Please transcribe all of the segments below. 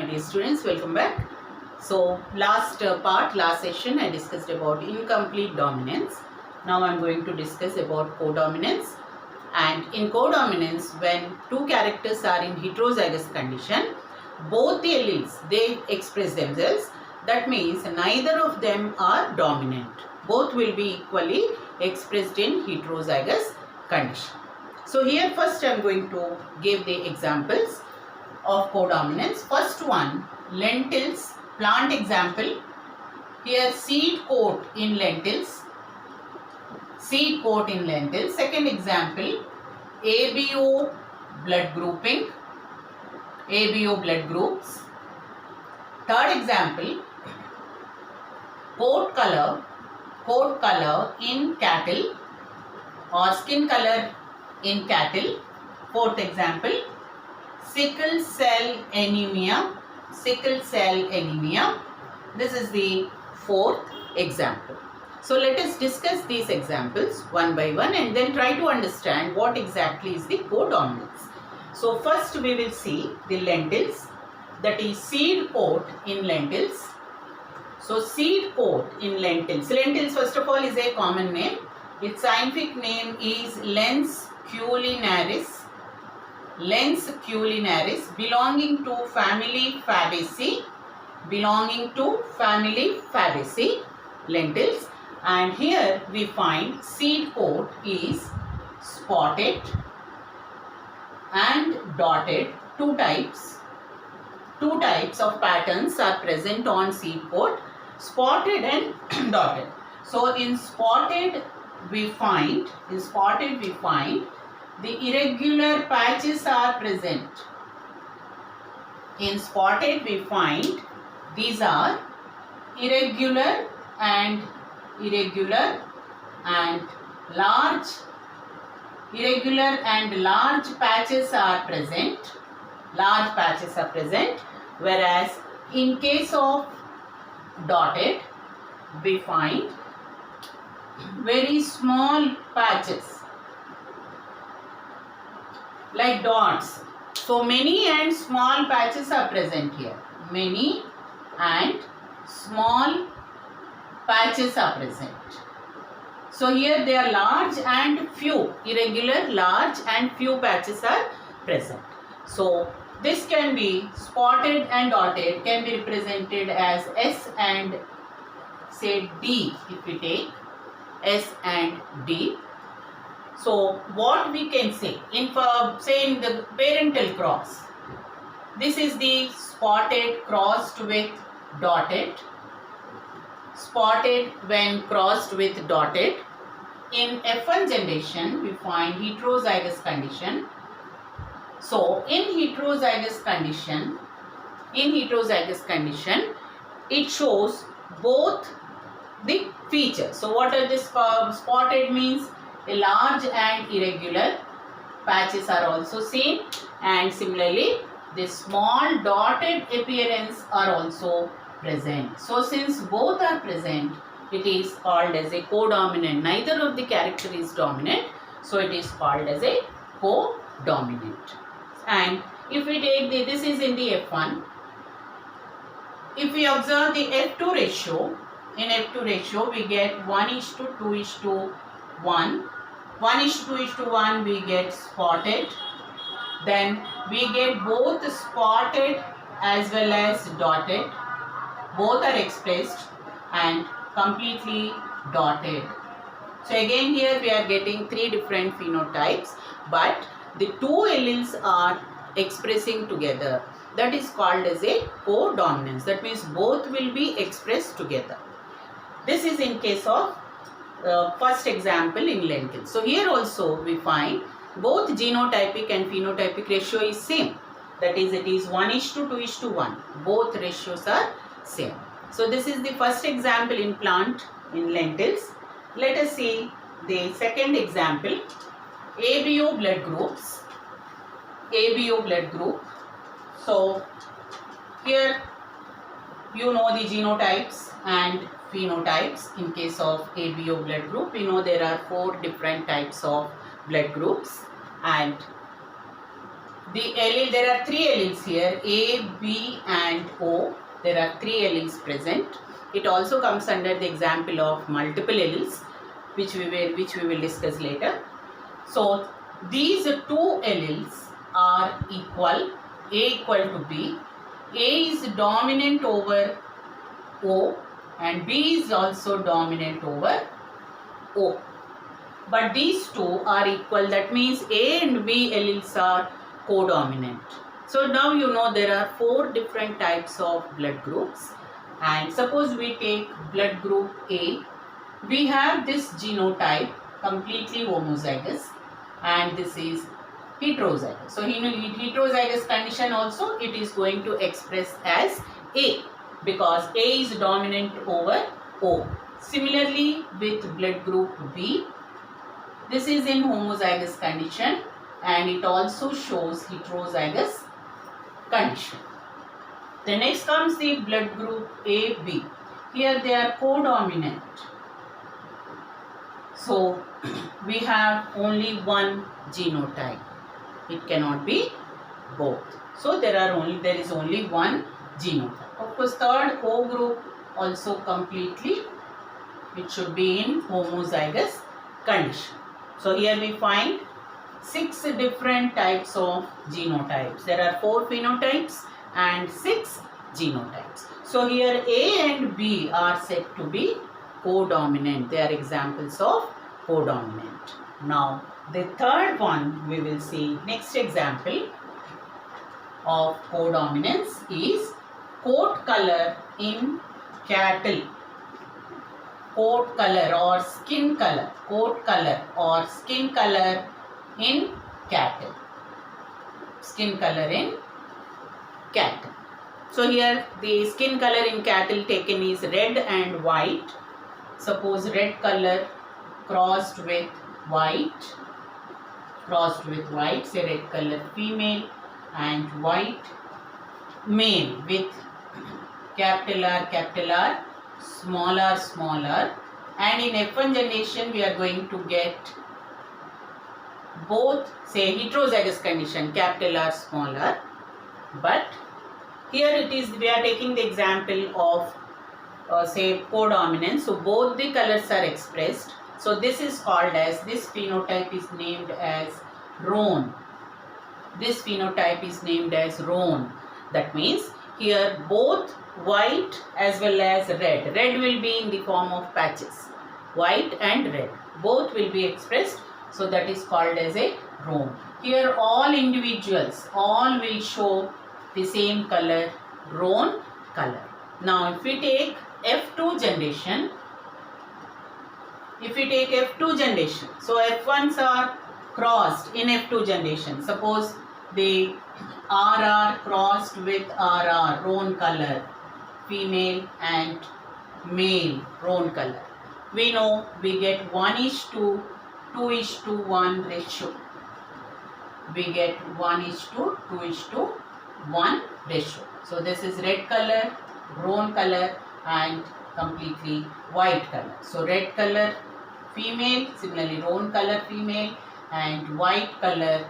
my dear students, welcome back. So last session I discussed about incomplete dominance. Now I am going to discuss about codominance. And in codominance, when two characters are in heterozygous condition, both the alleles, they express themselves. That means neither of them are dominant. Both will be equally expressed in heterozygous condition. So here first I am going to give the examples of codominance. First one, lentils, plant example. Here seed coat in lentils. Seed coat in lentils. Second example, ABO blood grouping. ABO blood groups. Third example, coat color in cattle or skin color in cattle. Fourth example, sickle cell anemia. Sickle cell anemia. This is the fourth example. So let us discuss these examples one by one and then try to understand what exactly is the codominance. So first we will see the lentils, that is seed coat in lentils. So seed coat in lentils. Lentils first of all is a common name. Its scientific name is Lens culinaris. Lens culinaris, belonging to family Fabaceae. Belonging to family Fabaceae, lentils. And here we find seed coat is spotted and dotted. Two types of patterns are present on seed coat, spotted and dotted. So in spotted we find the irregular patches are present. In spotted we find these are irregular and large patches are present. Whereas in case of dotted we find very small patches like dots. So many and small patches are present here. Many and small patches are present. So here they are large and few, irregular, large and few patches are present. So this can be spotted and dotted, can be represented as S and say D, if we take S and D. So what we can say in the parental cross, this is the spotted crossed with dotted. Spotted when crossed with dotted. In F1 generation we find heterozygous condition. So in heterozygous condition it shows both the features. So what are this spotted means? A large and irregular patches are also seen, and similarly the small dotted appearance are also present. So since both are present, it is called as a codominant. Neither of the character is dominant, so it is called as a codominant. And if we take this is in the F1. If we observe the F2 ratio, in F2 ratio we get 1:2:1. 1:2:1 we get spotted. Then we get both spotted as well as dotted. Both are expressed and completely dotted. So again here we are getting three different phenotypes, but the two alleles are expressing together. That is called as a codominance. That means both will be expressed together. This is in case of first example in lentils. So here also we find both genotypic and phenotypic ratio is same. That is, it is 1:2:1. Both ratios are same. So this is the first example in plant in lentils. Let us see the second example, ABO blood groups. ABO blood group. So here you know the genotypes and phenotypes. In case of ABO blood group, we know there are 4 different types of blood groups, and The allele, there are three alleles here, A, B and O. There are three alleles present. It also comes under the example of multiple alleles, which we will discuss later. So these two alleles are equal, A equal to B. A is dominant over O and B is also dominant over O. But these two are equal, that means A and B alleles are codominant. So now you know there are four different types of blood groups, and suppose we take blood group A. We have this genotype completely homozygous and this is heterozygous. So in heterozygous condition also it is going to express as A because A is dominant over O. Similarly with blood group B, this is in homozygous condition and it also shows heterozygous condition. The next comes the blood group AB. Here they are codominant. So we have only one genotype. It cannot be both. So there is only one genotype. Of course, third O group also completely it should be in homozygous condition. So here we find 6 different types of genotypes. There are 4 phenotypes and 6 genotypes. So here A and B are said to be codominant. They are examples of codominant. Now the third one we will see, next example of codominance is coat color in cattle. Coat color or skin color. Coat color or skin color in cattle. Skin color in cattle. So here the skin color in cattle taken is red and white. Suppose red color crossed with white, say red color female and white male with capital R, smaller, and in F1 generation we are going to get both, say heterozygous condition, capital R smaller, but here it is we are taking the example of say codominance, so both the colors are expressed. So this is called as, this phenotype is named as roan. This phenotype is named as roan. That means here both white as well as red. Red will be in the form of patches. White and red. Both will be expressed. So that is called as a roan. Here all individuals, all will show the same color, roan color. Now if we take F2 generation, so F1s are crossed in F2 generation. Suppose the RR crossed with RR, roan color, female and male, roan color. We know we get 1:2, 2:1 ratio. We get 1:2, 2:1 ratio. So this is red color, roan color and completely white color. So red color female, similarly roan color female and white color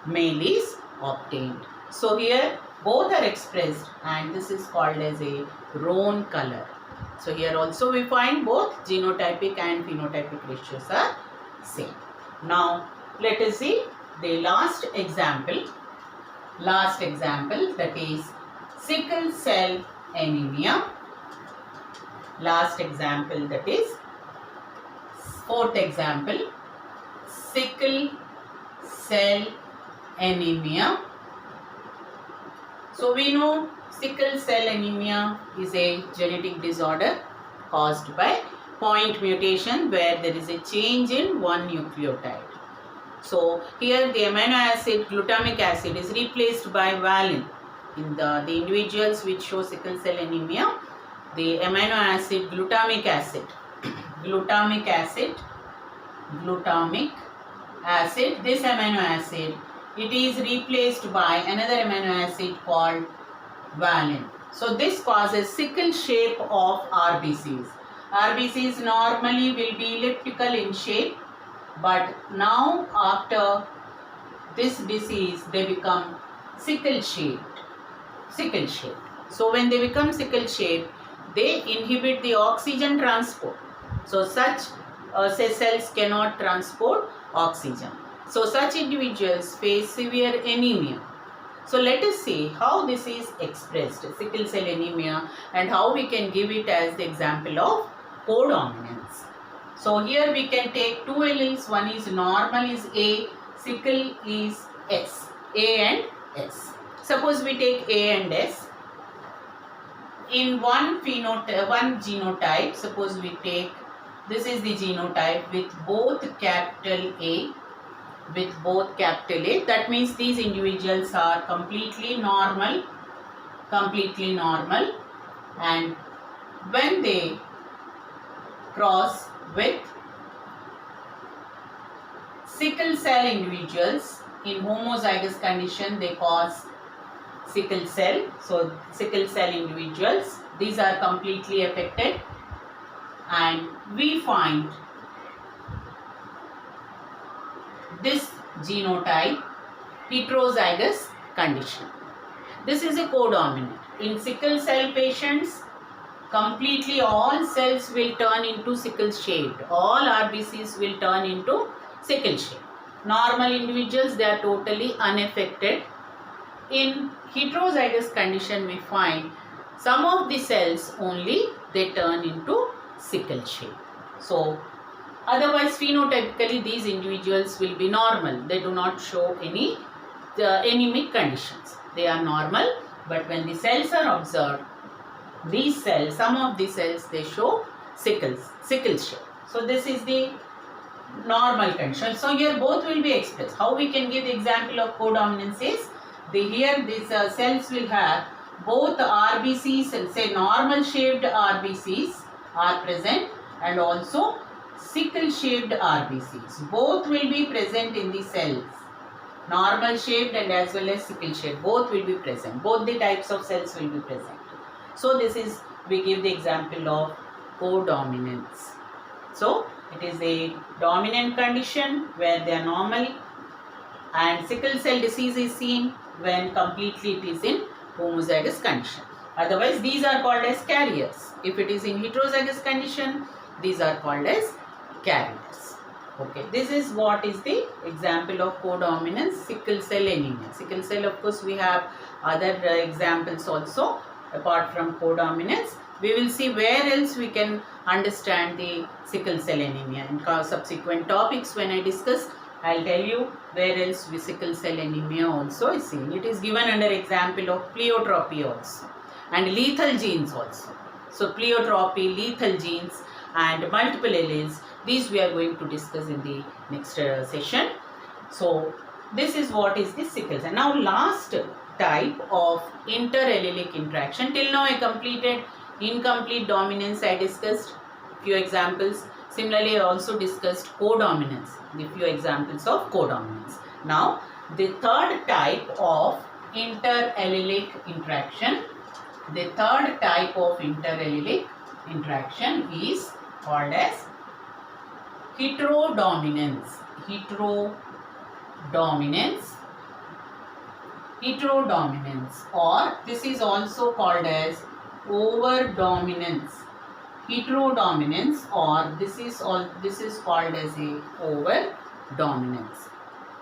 male is obtained. So here both are expressed and this is called as a roan color. So here also we find both genotypic and phenotypic ratios are same. Now let us see the last example, that is sickle cell anemia. Last example, that is fourth example, sickle cell anemia. So we know sickle cell anemia is a genetic disorder caused by point mutation where there is a change in one nucleotide. So here the amino acid glutamic acid is replaced by valine. In the individuals which show sickle cell anemia, the amino acid glutamic acid, this amino acid, it is replaced by another amino acid called valine. So this causes sickle shape of RBCs. RBCs normally will be elliptical in shape, but now after this disease, they become sickle shaped. Sickle shaped. So when they become sickle shaped, they inhibit the oxygen transport. So such cells cannot transport oxygen. So such individuals face severe anemia. So let us see how this is expressed, sickle cell anemia, and how we can give it as the example of codominance. So here we can take two alleles, one is normal is A, sickle is S, A and S. Suppose we take A and S. In one genotype, suppose we take, this is the genotype with both capital A, that means these individuals are completely normal, and when they cross with sickle cell individuals in homozygous condition, they cause sickle cell. So sickle cell individuals, these are completely affected, and we find this genotype heterozygous condition. This is a codominant. In sickle cell patients, completely all cells will turn into sickle shaped. All RBCs will turn into sickle shaped. Normal individuals, they are totally unaffected. In heterozygous condition, we find some of the cells only they turn into sickle shape. So otherwise phenotypically these individuals will be normal. They do not show any anemic conditions. They are normal, but when the cells are observed, these cells, some of the cells, they show sickle shape. So this is the normal condition. So here both will be expressed. How we can give the example of codominance is, here these cells will have both RBCs, and say normal shaped RBCs are present, and also sickle shaped RBCs. Both will be present in the cells. Normal shaped and as well as sickle shaped, both will be present. Both the types of cells will be present. So this is, we give the example of codominance. So it is a dominant condition where they are normal, and sickle cell disease is seen when completely it is in homozygous condition. Otherwise these are called as carriers. If it is in heterozygous condition, these are called as carriers. Okay, this is what is the example of codominance, sickle cell anemia. Sickle cell, of course, we have other examples also apart from codominance. We will see where else we can understand the sickle cell anemia. In subsequent topics when I discuss, I will tell you where else the sickle cell anemia also is seen. It is given under example of pleiotropy also, and lethal genes also. So pleiotropy, lethal genes and multiple alleles, these we are going to discuss in the next session. So this is what is the sickle cell. Now last type of interallelic interaction. Till now I completed incomplete dominance, I discussed few examples. Similarly, I also discussed codominance, the few examples of codominance. Now the third type of interallelic interaction, is called as heterodominance. Heterodominance, or this is also called as overdominance. Heterodominance, or this is called as a overdominance.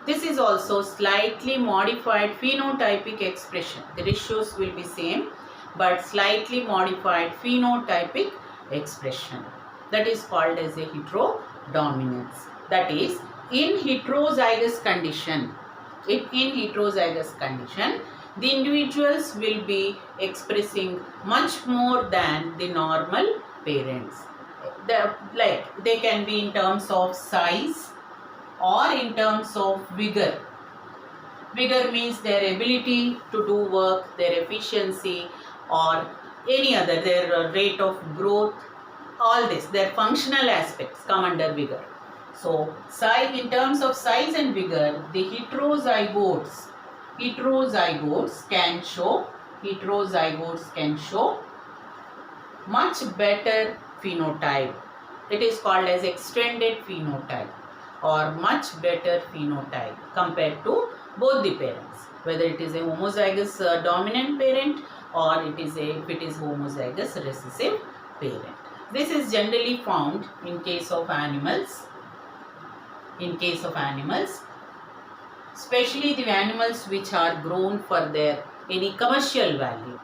This is also slightly modified phenotypic expression. The ratios will be same, but slightly modified phenotypic expression. That is called as a heterodominance. That is, in heterozygous condition, the individuals will be expressing much more than the normal parents. They can be in terms of size or in terms of vigor. Vigor means their ability to do work, their efficiency, or any other, their rate of growth, all this, their functional aspects come under vigor. So size, in terms of size and vigor, the heterozygotes can show much better phenotype. It is called as extended phenotype or much better phenotype compared to both the parents, whether it is a homozygous dominant parent or if it is homozygous recessive parent. This is generally found in case of animals. In case of animals, especially the animals which are grown for their any commercial value,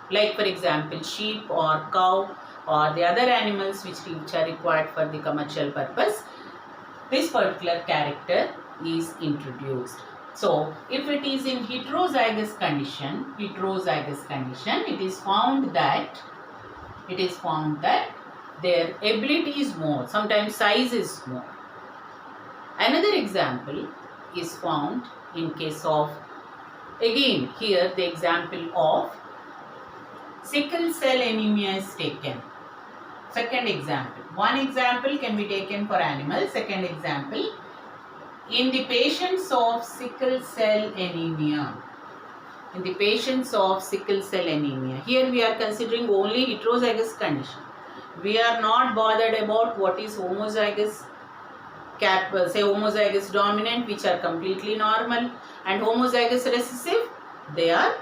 like for example sheep or cow or the other animals which are required for the commercial purpose, this particular character is introduced. So if it is in heterozygous condition, it is found that their ability is more, sometimes size is more. Another example is found in case of, again here the example of sickle cell anemia is taken. Second example, one example can be taken for animals. Second example, in the patients of sickle cell anemia. Here we are considering only heterozygous condition. We are not bothered about what is homozygous homozygous dominant, which are completely normal, and homozygous recessive, they are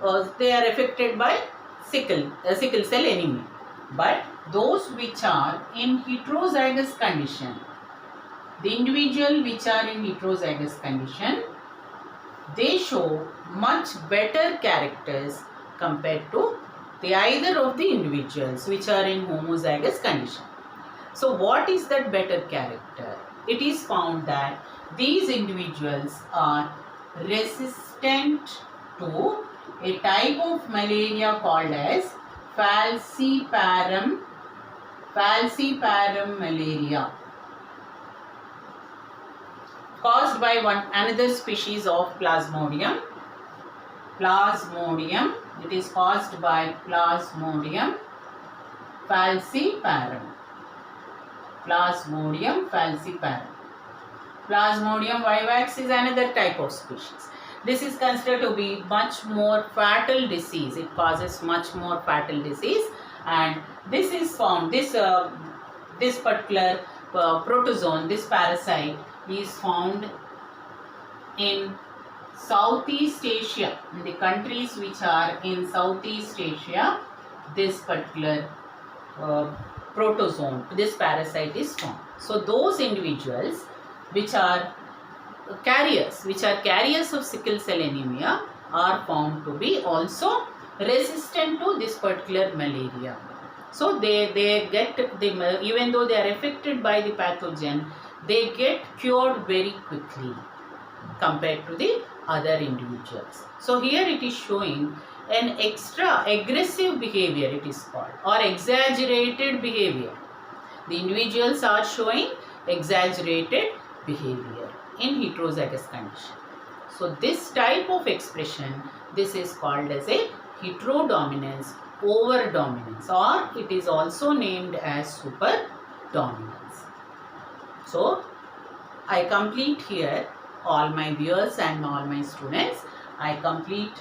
affected by sickle cell anemia. But those which are in heterozygous condition, the individual which are in heterozygous condition, they show much better characters compared to the either of the individuals which are in homozygous condition. So what is that better character? It is found that these individuals are resistant to a type of malaria called as falciparum malaria, caused by another species of Plasmodium. It is caused by Plasmodium falciparum. Plasmodium vivax is another type of species. This is considered to be much more fatal disease. It causes much more fatal disease, and this is found, this particular protozoan, this parasite is found in Southeast Asia, in the countries which are in Southeast Asia. This particular protozoan, this parasite is found. So those individuals which are carriers of sickle cell anemia are found to be also resistant to this particular malaria. So they get even though they are affected by the pathogen, they get cured very quickly compared to the other individuals. So here it is showing an extra aggressive behavior, it is called, or exaggerated behavior. The individuals are showing exaggerated behavior in heterozygous condition. So this type of expression, this is called as a heterodominance over dominance, or it is also named as super dominance. So I complete here, all my viewers and all my students, I complete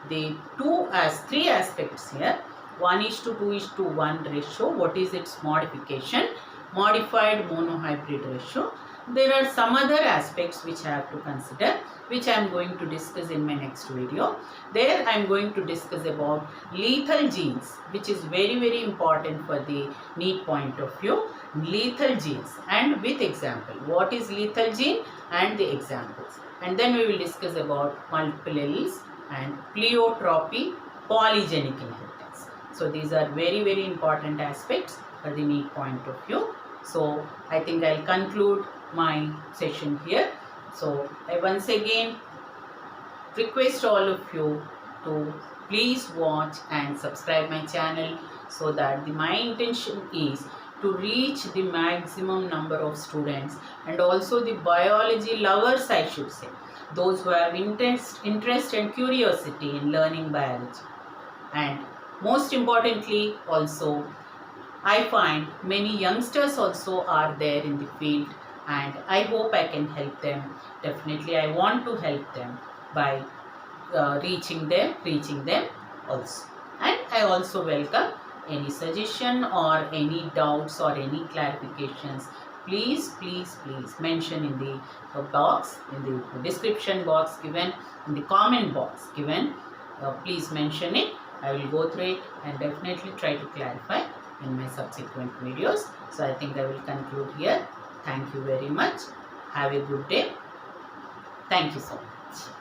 the 3 aspects here. 1:2:1 ratio. What is its modification? Modified monohybrid ratio. There are some other aspects which I have to consider, which I am going to discuss in my next video. There I am going to discuss about lethal genes, which is very, very important for the NEET point of view. Lethal genes, and with example. What is lethal gene and the examples. And then we will discuss about multiple alleles and pleiotropy, polygenic inheritance. So these are very, very important aspects for the NEET point of view. So I think I'll conclude my session here. So I once again request all of you to please watch and subscribe my channel, so that my intention is to reach the maximum number of students, and also the biology lovers, I should say, those who have interest and curiosity in learning biology. And most importantly also, I find many youngsters also are there in the field, and I hope I can help them. Definitely I want to help them by reaching them also. And I also welcome any suggestion or any doubts or any clarifications. please mention in the box, in the description box given, in the comment box given. Please mention it. I will go through it and definitely try to clarify in my subsequent videos. So I think I will conclude here. Thank you very much. Have a good day. Thank you so much.